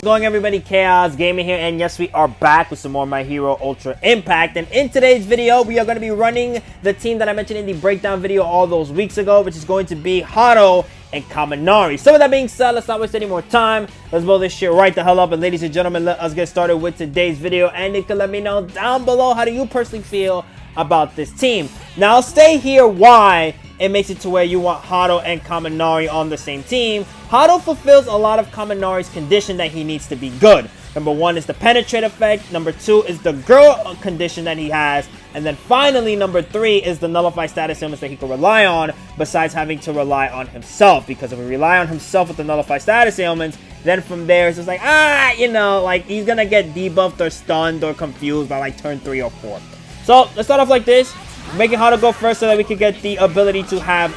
Going everybody, Chaos Gaming here, and yes, we are back with some more My Hero Ultra Impact. And in today's video, we are going to be running the team that I mentioned in the breakdown video all those weeks ago, which is going to be Hado and Kaminari. So with that being said, let's not waste any more time. Let's blow this shit right the hell up. And ladies and gentlemen, let us get started with today's video. And you can let me know down below, how do you personally feel about this team? Now, I'll stay here why it makes it to where you want Hado and Kaminari on the same team. Hado fulfills a lot of Kaminari's condition that he needs to be good. Number one is the penetrate effect. Number two is the girl condition that he has. And then finally, number three is the nullify status ailments that he can rely on, besides having to rely on himself. Because if we rely on himself with the nullify status ailments, then from there it's just like, like he's gonna get debuffed or stunned or confused by like turn 3 or 4. So let's start off like this, making Hado go first so that we can get the ability to have,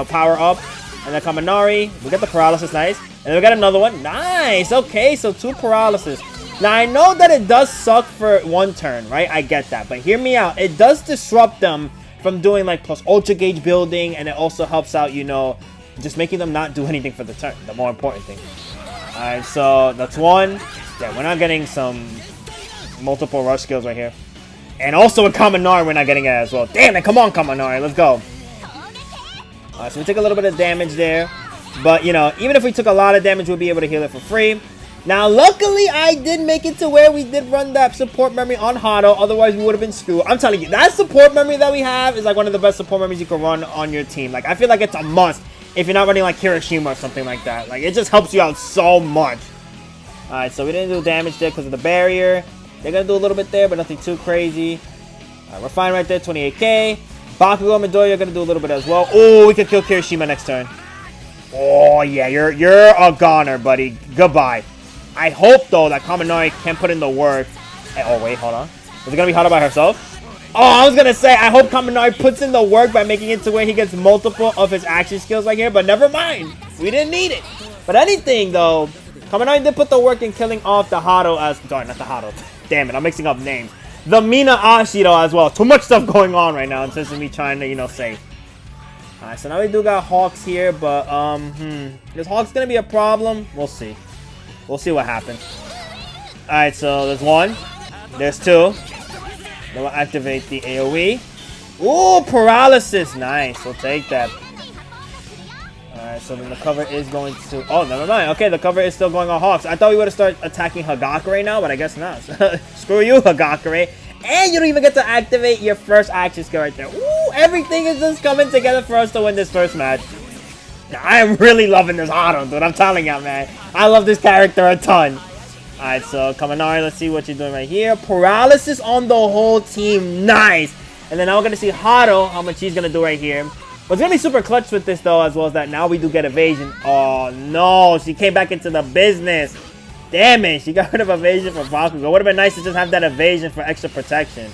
power up. And then Kaminari, we get the paralysis, nice. And then we got another one, nice. Okay, so 2 paralysis. Now, I know that it does suck for 1 turn, right? I get that, but hear me out. It does disrupt them from doing like plus ultra gauge building, and it also helps out, just making them not do anything for the turn, the more important thing. Alright, so that's 1. Yeah, we're not getting some multiple rush skills right here. And also with Kaminari, we're not getting it as well. Damn it, come on, Kaminari, let's go. Alright, so we take a little bit of damage there. But, even if we took a lot of damage, we'll be able to heal it for free. Now, luckily, I did make it to where we did run that support memory on Hado. Otherwise, we would have been screwed. I'm telling you, that support memory that we have is like one of the best support memories you can run on your team. Like, I feel like it's a must if you're not running like Hiroshima or something like that. Like, it just helps you out so much. Alright, so we didn't do damage there because of the barrier. They're going to do a little bit there, but nothing too crazy. Alright, we're fine right there, 28k. Bakugo and Midoriya are going to do a little bit as well. Oh, we could kill Kirishima next turn. Oh, yeah, you're a goner, buddy. Goodbye. I hope, though, that Kaminari can put in the work. Oh, wait, hold on. Is it going to be Hado by herself? Oh, I was going to say, I hope Kaminari puts in the work by making it to where he gets multiple of his action skills right here, but never mind. We didn't need it. But anything, though, Kaminari did put the work in killing off the Hado as... Sorry, not the Hado. Damn it, I'm mixing up names. The Mina Ashido as well. Too much stuff going on right now instead of me trying to, save. Alright, so now we do got Hawks here, but, is Hawks gonna be a problem? We'll see. We'll see what happens. Alright, so there's 1. There's 2. Then we'll activate the AoE. Ooh, paralysis. Nice, we'll take that. Alright, so then the cover is going to... Oh, never mind. Okay, the cover is still going on Hawks. I thought we would have started attacking Hagakure now, but I guess not. Screw you, Hagakure. And you don't even get to activate your first action skill right there. Ooh, everything is just coming together for us to win this first match. I am really loving this Hado, dude. I'm telling you, man. I love this character a ton. Alright, so Kaminari, let's see what you're doing right here. Paralysis on the whole team. Nice. And then now we're going to see Hado, how much he's going to do right here. What's going to be super clutch with this, though, as well as that now we do get evasion. Oh, no. She came back into the business. Damn it. She got rid of evasion for Bakugo. Would have been nice to just have that evasion for extra protection.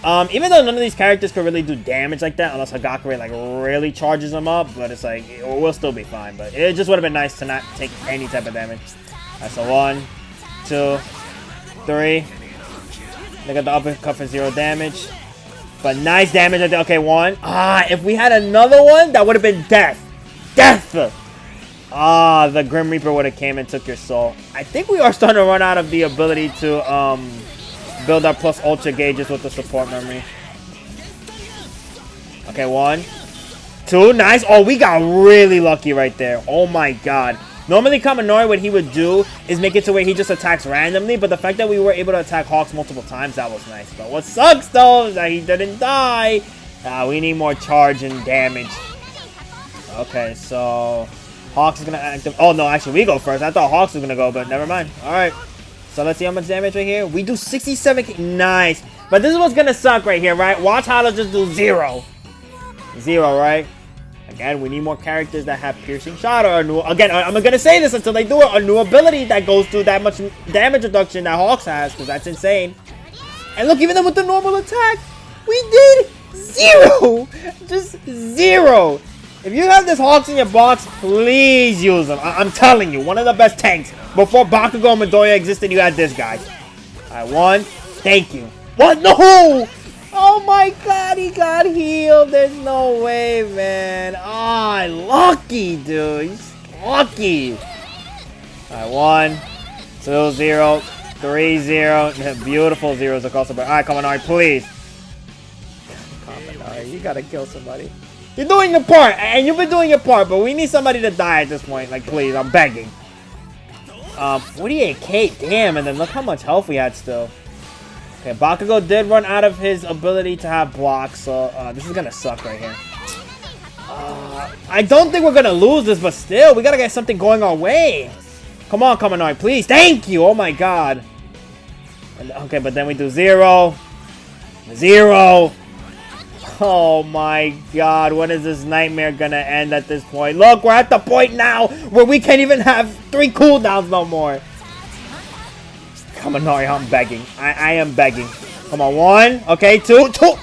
Even though none of these characters could really do damage like that, unless Hagakure, like, really charges them up. But it's like, we'll still be fine. But it just would have been nice to not take any type of damage. Alright, so 1, 2, 3. They got the uppercut for 0 damage. But nice damage right there. Okay, 1. If we had another one, that would have been death. Death! The Grim Reaper would have came and took your soul. I think we are starting to run out of the ability to build our plus ultra gauges with the support memory. Okay, 1, 2. Nice. Oh, we got really lucky right there. Oh my god. Normally, Kaminari, what he would do is make it to where he just attacks randomly, but the fact that we were able to attack Hawks multiple times, that was nice. But what sucks, though, is that he didn't die. We need more charge and damage. Okay, so Hawks is going to activate... Oh, no, actually, we go first. I thought Hawks was going to go, but never mind. All right, so let's see how much damage right here. We do 67k. Nice. But this is what's going to suck right here, right? Watch Hado just do 0. 0, right? Again, we need more characters that have piercing shot or a new... Again, I'm going to say this until they do it. A new ability that goes through that much damage reduction that Hawks has, because that's insane. And look, even with the normal attack, we did 0. Just 0. If you have this Hawks in your box, please use them. I'm telling you, one of the best tanks. Before Bakugo and Midoriya existed, you had this guy. Alright, 1. Thank you. What? No! Oh my god, he got healed. There's no way, man. Ah, lucky, dude. He's lucky. Alright, 1, 2-0. 3-0. Beautiful zeros across the board. Alright, Kaminari, please. Kaminari, you gotta kill somebody. You're doing your part, and you've been doing your part, but we need somebody to die at this point. Like, please, I'm begging. 48k, damn, and then look how much health we had still. Okay, Bakugo did run out of his ability to have blocks, so this is gonna suck right here. I don't think we're gonna lose this, but still, we gotta get something going our way. Come on, Kaminari, please. Thank you. Oh my god. Okay, but then we do 0. 0. Oh my god. When is this nightmare gonna end at this point? Look, we're at the point now where we can't even have 3 cooldowns no more. Kaminari, I'm begging. I am begging. Come on, 1. Okay, 2. 2.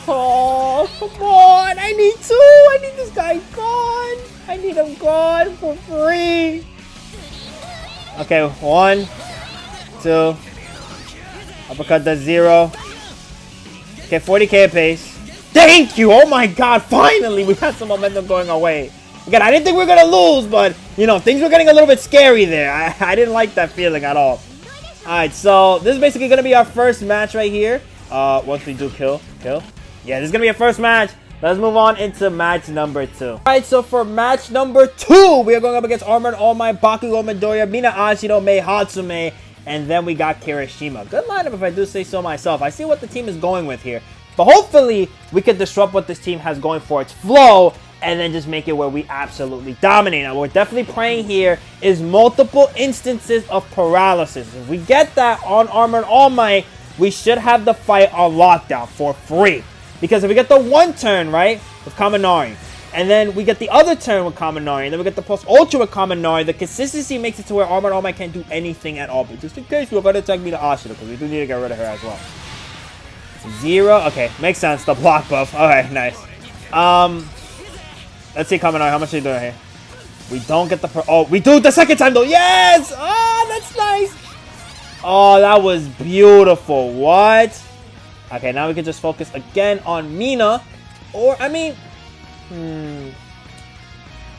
Oh, come on. I need 2. I need this guy gone. I need him gone for free. Okay, 1, 2. Uppercut does 0. Okay, 40k apace. Thank you! Oh my god, finally! We had some momentum going our way. Again, I didn't think we were going to lose, but, you know, things were getting a little bit scary there. I didn't like that feeling at all. Alright, so this is basically going to be our first match right here. Once we do kill. Yeah, this is going to be our first match. Let's move on into match number 2. Alright, so for match number 2, we are going up against Armored All Might, Bakugo, Midoriya, Mina Ashido, Mei Hatsume, and then we got Kirishima. Good lineup if I do say so myself. I see what the team is going with here. But hopefully, we can disrupt what this team has going for its flow, and then just make it where we absolutely dominate. Now, what we're definitely praying here is multiple instances of paralysis. If we get that on Armored All Might, we should have the fight on lockdown for free. Because if we get the 1 turn, right, with Kaminari, and then we get the other turn with Kaminari, and then we get the plus ultra with Kaminari, the consistency makes it to where Armored All Might can't do anything at all. But just in case, we're going to attack Mina Ashido, because we do need to get rid of her as well. 0. Okay, makes sense. The block buff. Alright, nice. Let's see Kaminari. How much are you doing here? We don't get the... Oh, we do the second time, though. Yes! Oh, that's nice. Oh, that was beautiful. What? Okay, now we can just focus again on Mina. Or, I mean...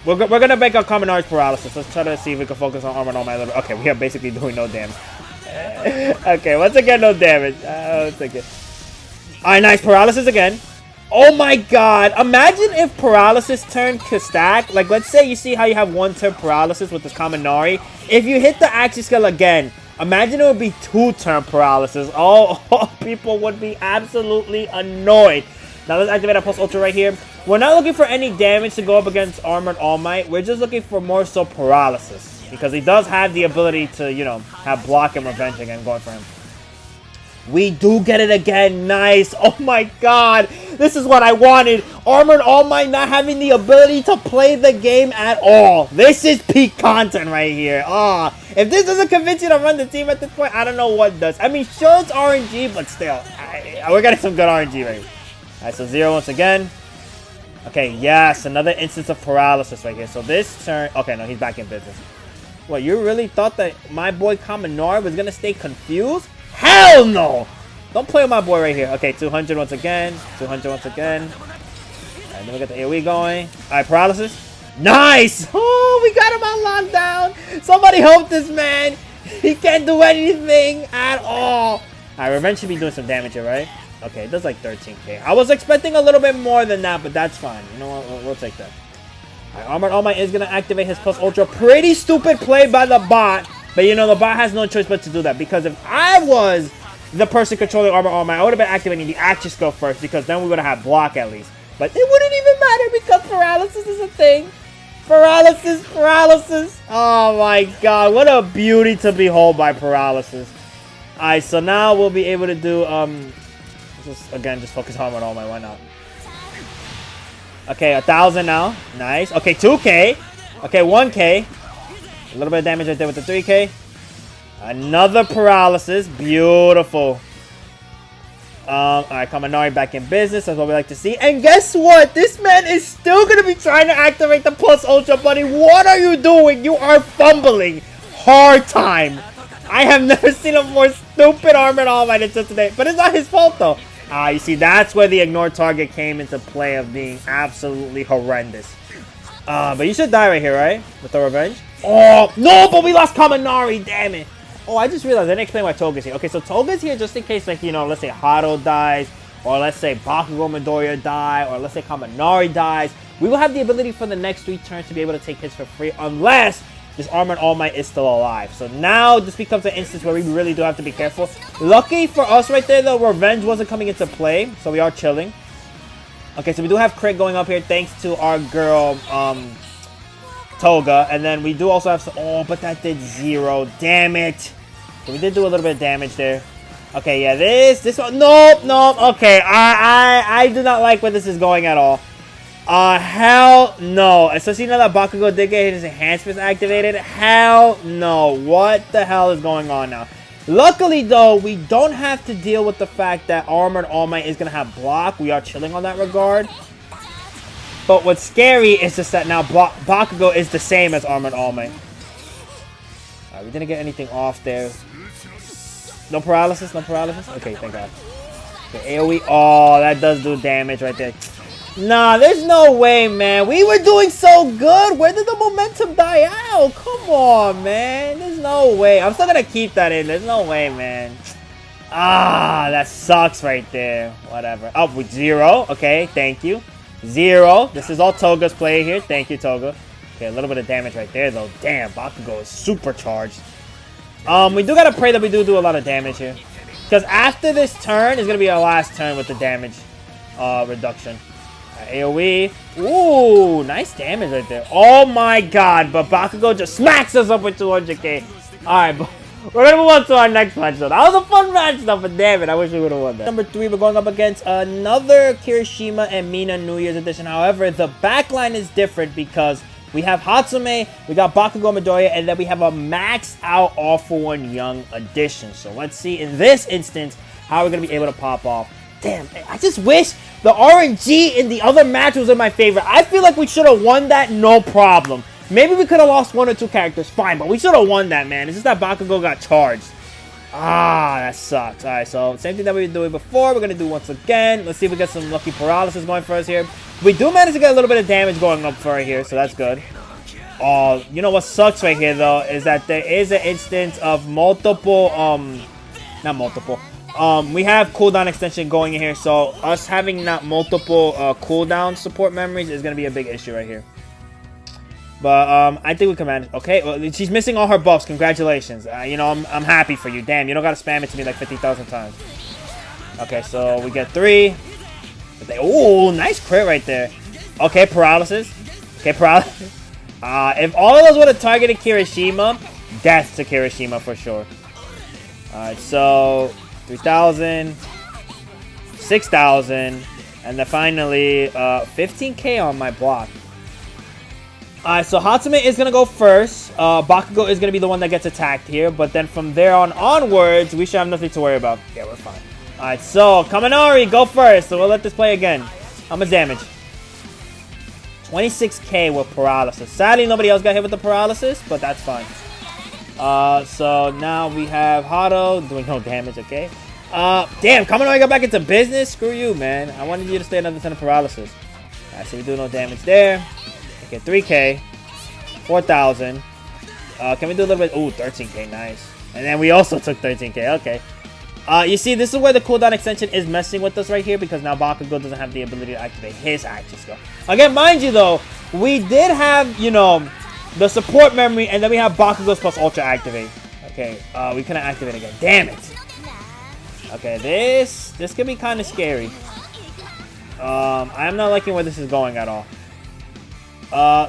We're going to make our Kaminari's paralysis. Let's try to see if we can focus on Armored All Might a little bit. Okay, we are basically doing no damage. Okay, once again, no damage. Let's take it. Alright, nice. Paralysis again. Oh my god. Imagine if paralysis turn could stack. Like, let's say you see how you have 1 turn paralysis with this Kaminari. If you hit the action skill again, imagine it would be 2 turn paralysis. Oh, people would be absolutely annoyed. Now, let's activate our Pulse Ultra right here. We're not looking for any damage to go up against Armored All Might. We're just looking for more so paralysis. Because he does have the ability to, you know, have block and revenge again going for him. We do get it again. Nice. Oh my god. This is what I wanted. Armored All Might not having the ability to play the game at all. This is peak content right here. If this doesn't convince you to run the team at this point, I don't know what does. I mean, sure, it's RNG, but still. We're getting some good RNG right here. Alright, so 0 once again. Okay, yes. Another instance of paralysis right here. So this turn... Okay, no, he's back in business. What, you really thought that my boy Kaminari was going to stay confused? Hell no! Don't play with my boy right here. Okay, 200 once again. 200 once again. Alright, then we got the AoE going. Alright, paralysis. Nice! Oh, we got him on lockdown. Somebody help this man. He can't do anything at all. Alright, Revenge should be doing some damage here, right? Okay, it does like 13k. I was expecting a little bit more than that, but that's fine. You know what? We'll take that. Alright, Armored All Might is going to activate his Plus Ultra. Pretty stupid play by the bot. But, you know, the bot has no choice but to do that. Because if I was the person controlling Armored All Might, I would have been activating the action skill first. Because then we would have had block at least. But it wouldn't even matter because paralysis is a thing. Paralysis, paralysis. Oh, my God. What a beauty to behold by paralysis. Alright, so now we'll be able to do... just focus on Armored All Might. Why not? Okay, 1,000 now. Nice. Okay, 2k. Okay, 1k. A little bit of damage right there with the 3k. Another paralysis. Beautiful. Alright, Kaminari back in business. That's what we like to see. And guess what? This man is still going to be trying to activate the Plus Ultra, buddy. What are you doing? You are fumbling. Hard time. I have never seen a more stupid Armored All Might until today. But it's not his fault, though. You see, that's where the ignore target came into play of being absolutely horrendous. But you should die right here, right? With the revenge. Oh, no, but we lost Kaminari, damn it. Oh, I just realized I didn't explain why Toga's here. Okay, so Toga's here just in case, like, you know, let's say Hado dies, or let's say Bakugo Midoriya die, or let's say Kaminari dies. We will have the ability for the next 3 turns to be able to take hits for free, unless this Armored All Might is still alive. So now this becomes an instance where we really do have to be careful. Lucky for us right there, though, revenge wasn't coming into play, so we are chilling. Okay, so we do have crit going up here thanks to our girl, Toga. And then we do also have some... Oh, but that did 0. Damn it. So we did do a little bit of damage there. Okay, yeah, this one... Nope, nope. Okay, I do not like where this is going at all. Hell no. Especially now that Bakugo did get his enhancements activated. Hell no. What the hell is going on now? Luckily, though, we don't have to deal with the fact that Armored All Might is going to have block. We are chilling on that regard. But what's scary is just that now Bakugo is the same as Armored All Might. Alright, we didn't get anything off there. No paralysis? No paralysis? Okay, thank God. Okay, AoE. Oh, that does do damage right there. Nah, there's no way, man. We were doing so good. Where did the momentum die out? Come on, man. There's no way. I'm still going to keep that in. There's no way, man. Ah, that sucks right there. Whatever. Up with 0. Okay, thank you. 0. This is all Toga's play here. Thank you, Toga. Okay, a little bit of damage right there, though. Damn, Bakugo is supercharged. We do got to pray that we do a lot of damage here. Because after this turn is going to be our last turn with the damage reduction. AoE. Ooh, nice damage right there. Oh my God, but Bakugo just smacks us up with 200k. Alright, but we're going to move on to our next match, though. That was a fun match, though, but damn it, I wish we would have won that. Number 3, we're going up against another Kirishima and Mina New Year's Edition. However, the backline is different because we have Hatsume, we got Bakugo Midoriya, and then we have a maxed out All For One Young Edition. So let's see in this instance how we're going to be able to pop off. Damn, I just wish the RNG in the other match was in my favor. I feel like we should have won that, no problem. Maybe we could have lost 1 or 2 characters, fine, but we should have won that, man. It's just that Bakugo got charged. Ah, that sucks. Alright, so same thing that we were doing before, we're going to do once again. Let's see if we get some lucky paralysis going for us here. We do manage to get a little bit of damage going up for right here, so that's good. Oh, you know what sucks right here, though, is that there is an instance of multiple, not multiple. We have cooldown extension going in here, so us having not multiple cooldown support memories is going to be a big issue right here. But I think we can manage. Okay, well, she's missing all her buffs. Congratulations. You know, I'm happy for you. Damn, you don't got to spam it to me like 50,000 times. Okay, so we get 3. Oh, nice crit right there. Okay, paralysis. Okay, paralysis. If all of those would have targeted Kirishima, death to Kirishima for sure. Alright, so 3,000, 6,000, and then finally 15k on my block. Alright, so Hatsume is going to go first. Bakugo is going to be the one that gets attacked here, but then from there on onwards, we should have nothing to worry about. Yeah, we're fine. Alright, so Kaminari, go first. So we'll let this play again. How much damage? 26k with paralysis. Sadly, nobody else got hit with the paralysis, but that's fine. So now we have Hado doing no damage, okay? Damn, Kaminari got back into business? Screw you, man. I wanted you to stay another 10 of paralysis. Alright, so we do no damage there. Okay, 3k. 4,000. Can we do a little bit? Ooh, 13k, nice. And then we also took 13k, okay. You see, this is where the cooldown extension is messing with us right here because now Bakugo doesn't have the ability to activate his action skill. Again, mind you, though, we did have, you know, the support memory, and then we have Bakugo's plus Ultra activate. Okay, we couldn't activate again. Damn it. Okay, this could be kind of scary. I'm not liking where this is going at all.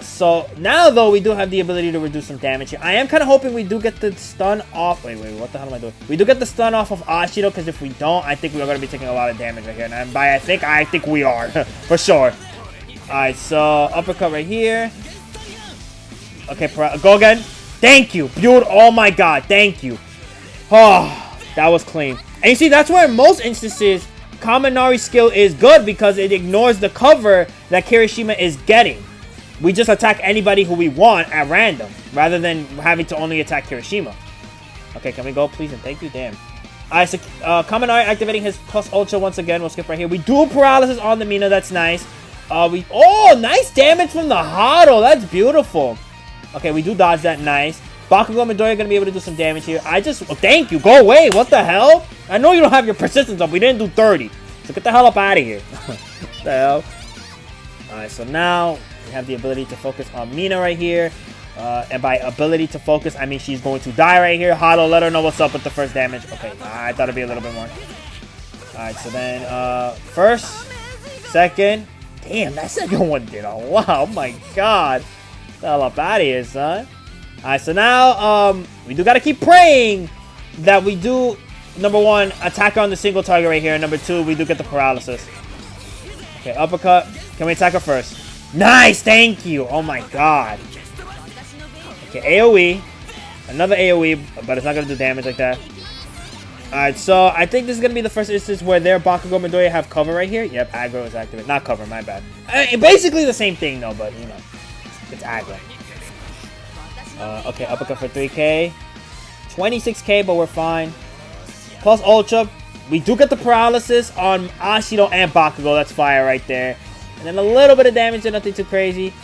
So now though we do have the ability to reduce some damage here. I am kind of hoping we do get the stun off. Wait, what the hell am I doing? We do get the stun off of Ashido because if we don't, I think we are going to be taking a lot of damage right here. And by I think we are for sure. All right, so uppercut right here. Okay, go again. Thank you, beautiful. Oh my God, thank you. Oh, that was clean. And you see, that's where in most instances Kaminari's skill is good because it ignores the cover that Kirishima is getting. We just attack anybody who we want at random, rather than having to only attack Kirishima. Okay, can we go, please, and thank you? Damn. Alright, so Kaminari activating his plus ultra once again. We'll skip right here. We do paralysis on the Mina. That's nice. Oh, nice damage from the Hado. That's beautiful. Okay, we do dodge that. Nice. Bakugo and Midoriya are going to be able to do some damage here. Thank you. Go away. What the hell? I know you don't have your persistence up. We didn't do 30. So get the hell up out of here. What the hell? Alright, so now we have the ability to focus on Mina right here. And by ability to focus, I mean she's going to die right here. Hado, let her know what's up with the first damage. Okay, I thought it'd be a little bit more. Alright, so then first, second. Damn, that second one did a lot. Oh my god. Get the hell up out of here, son. Alright, so now we do gotta keep praying that we do, number one, attack on the single target right here. And number two, we do get the paralysis. Okay, uppercut. Can we attack her first? Nice, thank you. Oh my god. Okay, AoE. Another AoE, but it's not gonna do damage like that. Alright, so I think this is gonna be the first instance where their Bakugo and Midoriya have cover right here. Yep, aggro is activated. Not cover, my bad. Basically the same thing though, but you know, it's aggro. Okay, uppercut for 3k. 26k, but we're fine. Plus Ultra. We do get the paralysis on Ashido and Bakugo. That's fire right there. And then a little bit of damage and nothing too crazy.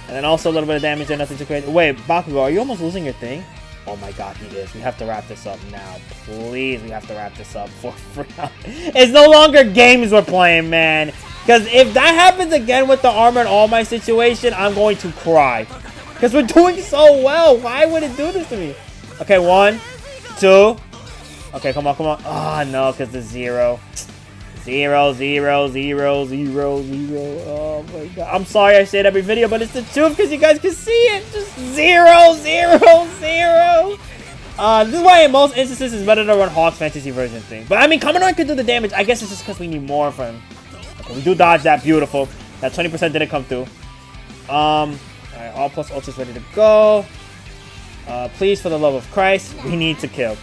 And then also a little bit of damage and nothing too crazy. Wait, Bakugo, are you almost losing your thing? Oh my god, he is. We have to wrap this up now. Please, we have to wrap this up for free. It's no longer games we're playing, man. Because if that happens again with the Armor and All Might situation, I'm going to cry. Because we're doing so well. Why would it do this to me? Okay, 1, 2. Okay, come on, come on. Oh, no, because the 0. 0, 0, 0, 0, 0. Oh, my God. I'm sorry I say it every video, but it's the truth because you guys can see it. Just 0, 0, 0. This is why in most instances it's better to run Hawk's Fantasy version thing. But, I mean, Kaminari could do the damage. I guess it's just because we need more from him. Okay, we do dodge that. Beautiful. That 20% didn't come through. Alright, all plus ultra's ready to go. Please, for the love of Christ, we need to kill.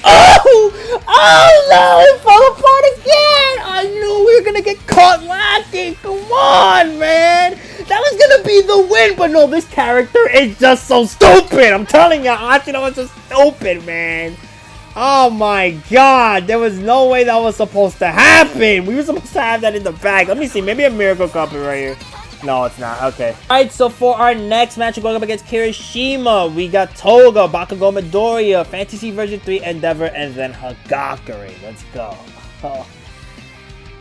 Oh! Oh no! It fell apart again! I knew we were gonna get caught lacking! Come on, man! That was gonna be the win, but no, this character is just so stupid! I'm telling you, Ashino is just stupid, man! Oh my god! There was no way that was supposed to happen! We were supposed to have that in the bag. Let me see, maybe a miracle copy right here. No, it's not. Okay. Alright, so for our next match, we're going up against Kirishima. We got Toga, Bakugo Midoriya, Fantasy Version 3, Endeavor, and then Hagakure. Let's go. Oh.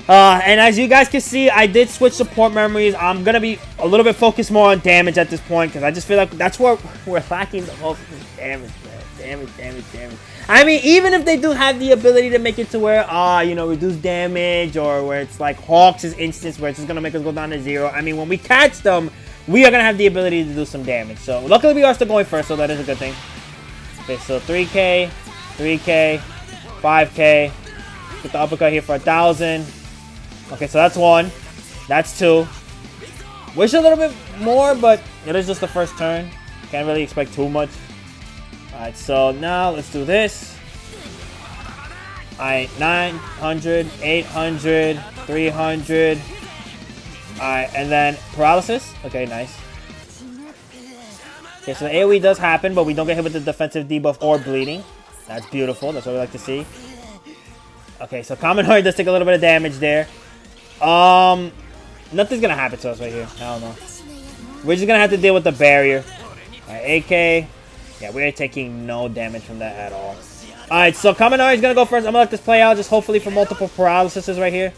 And as you guys can see, I did switch support memories. I'm going to be a little bit focused more on damage at this point, because I just feel like that's where we're lacking the most damage, man. Damage. I mean, even if they do have the ability to make it to where, you know, reduce damage, or where it's like Hawks' instance where it's just going to make us go down to 0. I mean, when we catch them, we are going to have the ability to do some damage. So, luckily we are still going first, so that is a good thing. Okay, so 3k, 3k, 5k. Get the uppercut here for 1,000. Okay, so that's 1. That's 2. Wish a little bit more, but it is just the first turn. Can't really expect too much. Alright, so now let's do this. Alright, 900, 800, 300. Alright, and then paralysis. Okay, nice. Okay, so the AoE does happen, but we don't get hit with the defensive debuff or bleeding. That's beautiful. That's what we like to see. Okay, so Kaminari does take a little bit of damage there. Nothing's gonna happen to us right here. I don't know. We're just gonna have to deal with the barrier. Alright, AK. Yeah, we're taking no damage from that at all. Alright, so Kaminari is going to go first. I'm going to let this play out just hopefully for multiple paralyses right here.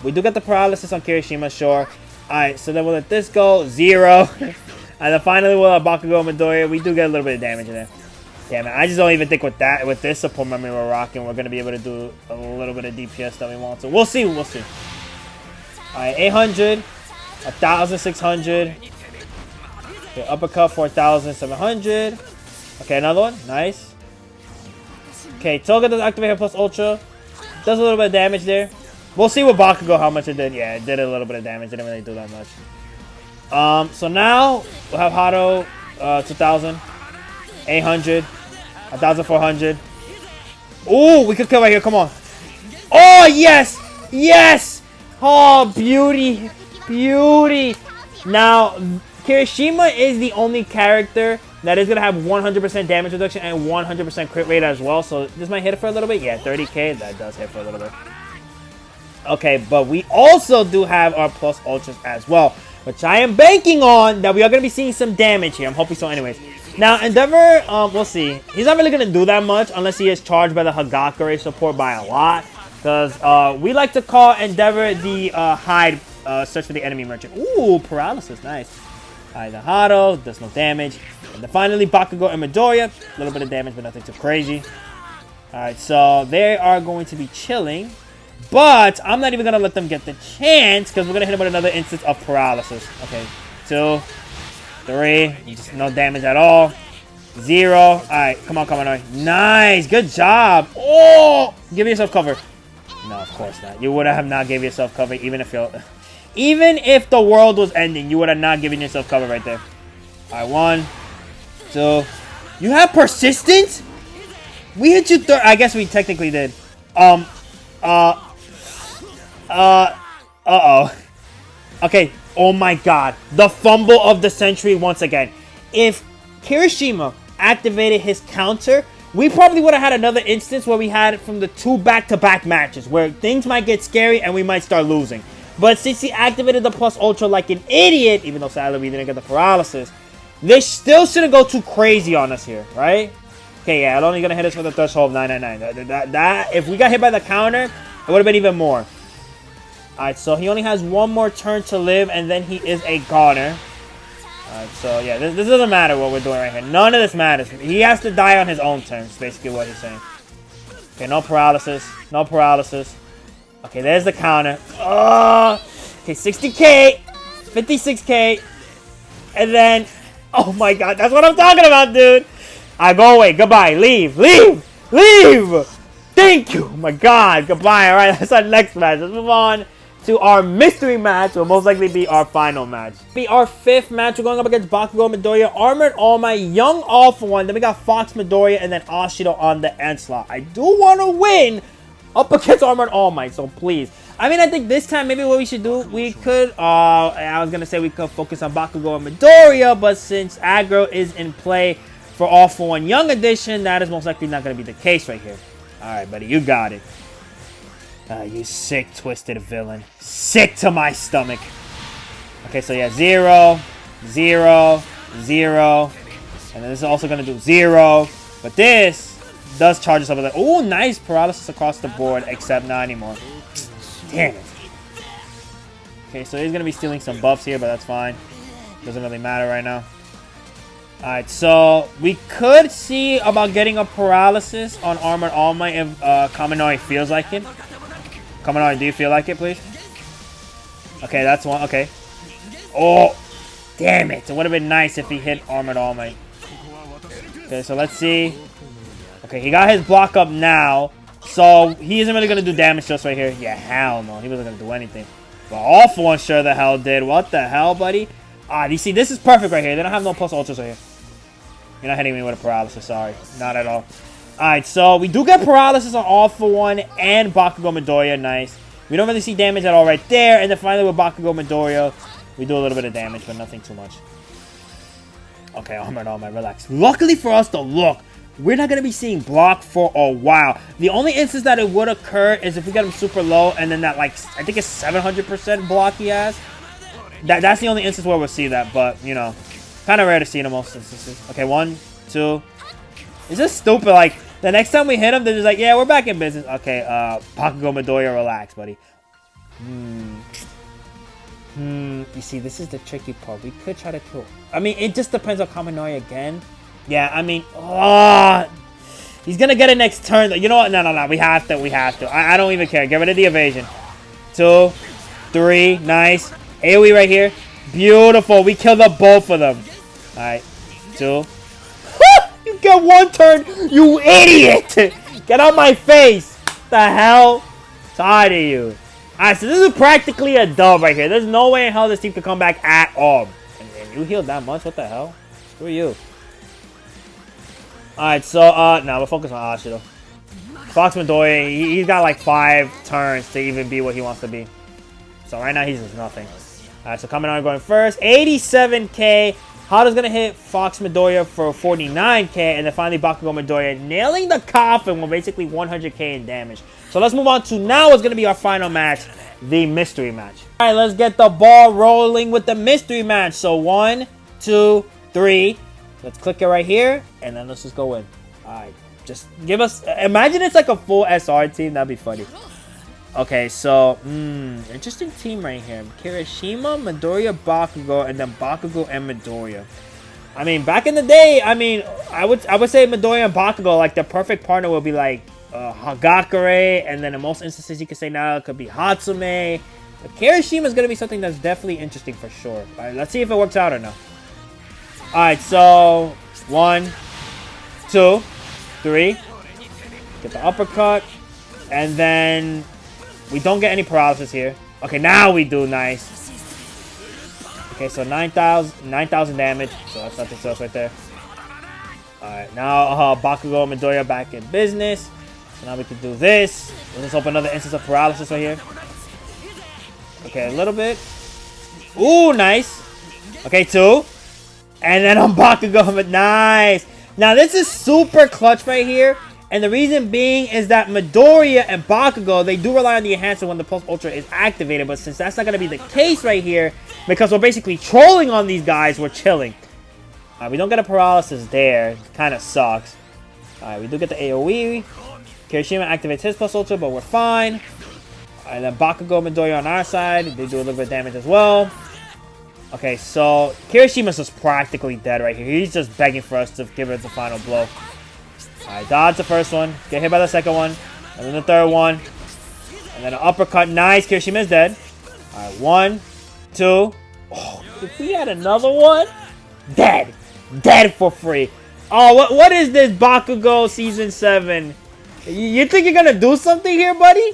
We do get the paralysis on Kirishima, sure. Alright, so then we'll let this go. 0. And then finally we'll have Bakugo and Midoriya. We do get a little bit of damage in there. Damn it, I just don't even think with this support memory we're rocking, we're going to be able to do a little bit of DPS that we want. So we'll see, we'll see. Alright, 800. 1,600. Okay, uppercut 4,700. Okay, another one. Nice. Okay, Toga does activate her plus Ultra. Does a little bit of damage there. We'll see with Bakugo how much it did. Yeah, it did a little bit of damage. It didn't really do that much. So now we'll have Hado 2,000. 800. 1,400. Ooh, we could kill right here. Come on. Oh, yes! Yes! Oh, beauty. Beauty. Now, Kirishima is the only character that is going to have 100% damage reduction and 100% crit rate as well. So this might hit it for a little bit. Yeah, 30k. That does hit for a little bit. Okay, but we also do have our plus ultras as well, which I am banking on that we are going to be seeing some damage here. I'm hoping so anyways. Now, Endeavor, we'll see. He's not really going to do that much unless he is charged by the Hagakure support by a lot. Because we like to call Endeavor the hide search for the enemy merchant. Ooh, paralysis, nice. Alright, the Hado does no damage. And then finally, Bakugo and Midoriya. A little bit of damage, but nothing too crazy. Alright, so they are going to be chilling. But I'm not even going to let them get the chance because we're going to hit them with another instance of paralysis. Okay, 2, 3, just no damage at all. 0. Alright, come on, come on. Nice, good job. Oh, give yourself cover. No, of course not. You would have not gave yourself cover even if the world was ending. You would have not given yourself cover right there. Alright, 1, 2. You have persistence? We hit you third. I guess we technically did. Uh-oh. Okay. Oh my god. The fumble of the century once again. If Kirishima activated his counter, we probably would have had another instance where we had it from the 2 back-to-back matches where things might get scary and we might start losing. But since he activated the plus ultra like an idiot, even though sadly we didn't get the paralysis, they still shouldn't go too crazy on us here, right? Okay, yeah, it's only gonna hit us for the threshold of 999. That if we got hit by the counter, it would have been even more. Alright, so he only has 1 more turn to live, and then he is a goner. Alright, so yeah, this doesn't matter what we're doing right here. None of this matters. He has to die on his own terms, basically what he's saying. Okay, no paralysis. No paralysis. Okay, there's the counter. Oh, okay, 60k, 56k, and then, oh my god, that's what I'm talking about, dude. I go away. Goodbye. Leave. Leave. Leave. Thank you. Oh my god. Goodbye. All right, that's our next match. Let's move on to our mystery match. Will most likely be our final match. Be our 5th match. We're going up against Bakugo Midoriya, Armored All Might, Young All For One. Then we got Fox Midoriya, and then Ashido on the end slot. I do want to win up against Armored All Might, so please. I mean, I think this time maybe what we should do, we could, I was going to say we could focus on Bakugo and Midoriya, but since aggro is in play for All For One Young Edition, that is most likely not going to be the case right here. Alright, buddy, you got it. You sick, twisted villain. Sick to my stomach. Okay, so yeah, 0, 0, 0. And then this is also going to do 0. But this does charge us up with that. Oh, nice paralysis across the board, except not anymore. Damn it. Okay, so he's going to be stealing some buffs here, but that's fine. Doesn't really matter right now. Alright, so we could see about getting a paralysis on Armored All Might if Kaminari feels like it. Kaminari, do you feel like it, please? Okay, that's one. Okay. Oh, damn it. It would have been nice if he hit Armored All Might. Okay, so let's see. Okay, he got his block up now. So he isn't really going to do damage to us right here. Yeah, hell no. He wasn't going to do anything. But All For One sure the hell did. What the hell, buddy? Ah, you see, this is perfect right here. They don't have no plus ultras right here. You're not hitting me with a paralysis, sorry. Not at all. Alright, so we do get paralysis on All For One and Bakugo Midoriya. Nice. We don't really see damage at all right there. And then finally with Bakugo Midoriya, we do a little bit of damage, but nothing too much. Okay, Armored All Might, relax. Luckily for us, though, look, we're not going to be seeing block for a while. The only instance that it would occur is if we get him super low and then that, like, I think it's 700% block he has. That's the only instance where we'll see that, but, you know, kind of rare to see in most instances. Okay, 1, 2. It's just stupid. Like, the next time we hit him, they're just like, yeah, we're back in business. Okay, Bakugo Midoriya, relax, buddy. You see, this is the tricky part. We could try to kill. I mean, it just depends on Kaminari again. Yeah, I mean, he's going to get it next turn. You know what? No. We have to. I don't even care. Get rid of the evasion. 2, 3. Nice. AoE right here. Beautiful. We killed the both of them. Alright. 2. You get 1 turn. You idiot. Get out my face. The hell? Tired of you. Alright, so this is practically a dub right here. There's no way in hell this team could come back at all. And you healed that much? What the hell? Who are you? Alright, so, now we'll focus on Ashido. Fox Midoriya, he's got like 5 turns to even be what he wants to be. So right now he's just nothing. Alright, so Kaminari going first. 87k. Hado's going to hit Fox Midoriya for 49k. And then finally Bakugo Midoriya nailing the coffin with basically 100k in damage. So let's move on to now what's going to be our final match, the mystery match. All right, let's get the ball rolling with the mystery match. So 1, 2, 3. Let's click it right here. And then let's just go in. All right. Just give us... Imagine it's like a full SR team. That'd be funny. Okay, so... interesting team right here. Kirishima, Midoriya, Bakugo, and then Bakugo and Midoriya. I mean, back in the day, I mean, I would say Midoriya and Bakugo, like, the perfect partner would be like Hagakure, and then in most instances you could say now it could be Hatsume. But Kirishima is going to be something that's definitely interesting for sure. All right, let's see if it works out or not. Alright, so 1, 2, 3. Get the uppercut. And then we don't get any paralysis here. Okay, now we do. Nice. Okay, so 9,000 damage. So that's nothing to us right there. Alright, now Bakugo and Midoriya back in business. So now we can do this. Let's open another instance of paralysis right here. Okay, a little bit. Ooh, nice. Okay, 2. And then on Bakugo, but nice. Now, this is super clutch right here. And the reason being is that Midoriya and Bakugo, they do rely on the enhancer when the Pulse Ultra is activated. But since that's not going to be the case right here, because we're basically trolling on these guys, we're chilling. We don't get a paralysis there. Kind of sucks. We do get the AoE. Kirishima activates his Pulse Ultra, but we're fine. And then Bakugo, Midoriya on our side, they do a little bit of damage as well. Okay, so Kirishima's just practically dead right here. He's just begging for us to give it the final blow. Alright, dodge the first one. Get hit by the second one. And then the third one. And then an uppercut. Nice. Kirishima's dead. Alright, 1, 2. Oh, if we had another one. Dead. Dead for free. Oh, what is this Bakugo Season 7? You think you're going to do something here, buddy?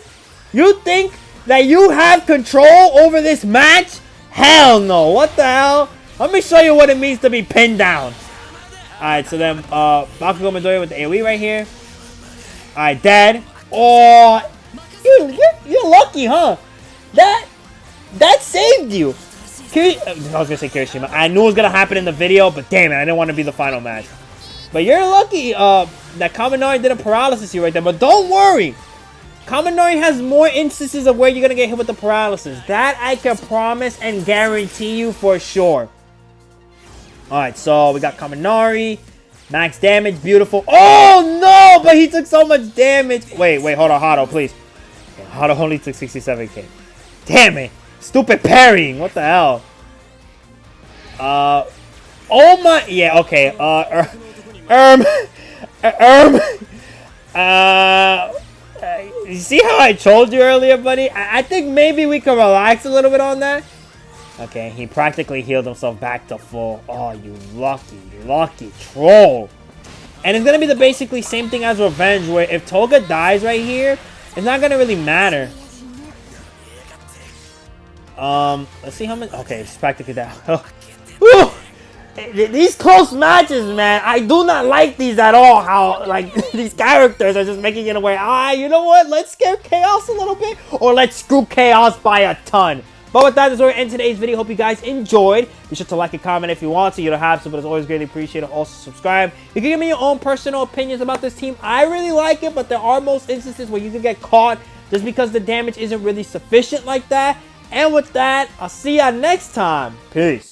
You think that you have control over this match? Hell no. What the hell? Let me show you what it means to be pinned down. Alright, so then Bakugo Midoriya with the AoE right here. Alright, dead. Oh, you're lucky, huh? That saved you. I was going to say Kirishima. I knew it was going to happen in the video, but damn it, I didn't want to be the final match. But you're lucky that Kaminari did a paralysis here right there. But don't worry. Kaminari has more instances of where you're going to get hit with the paralysis. That I can promise and guarantee you for sure. Alright, so we got Kaminari. Max damage, beautiful. Oh, no! But he took so much damage. Wait, hold on, Hado, please. Hado only took 67k. Damn it. Stupid parrying. What the hell? Oh my... Yeah, okay. You see how I trolled you earlier, buddy? I think maybe we can relax a little bit on that. Okay, he practically healed himself back to full. Oh, you lucky troll. And it's going to be the basically same thing as Revenge, where if Toga dies right here, it's not going to really matter. Let's see how much... Okay, it's practically that. These close matches, man, I do not like these at all. How, like, these characters are just making it away. You know what? Let's scare Chaos a little bit, or let's screw Chaos by a ton. But with that, that's where we end today's video. Hope you guys enjoyed. Be sure to like and comment if you want to. You don't have to, but it's always greatly appreciated. Also, subscribe. You can give me your own personal opinions about this team. I really like it, but there are most instances where you can get caught just because the damage isn't really sufficient like that. And with that, I'll see ya next time. Peace.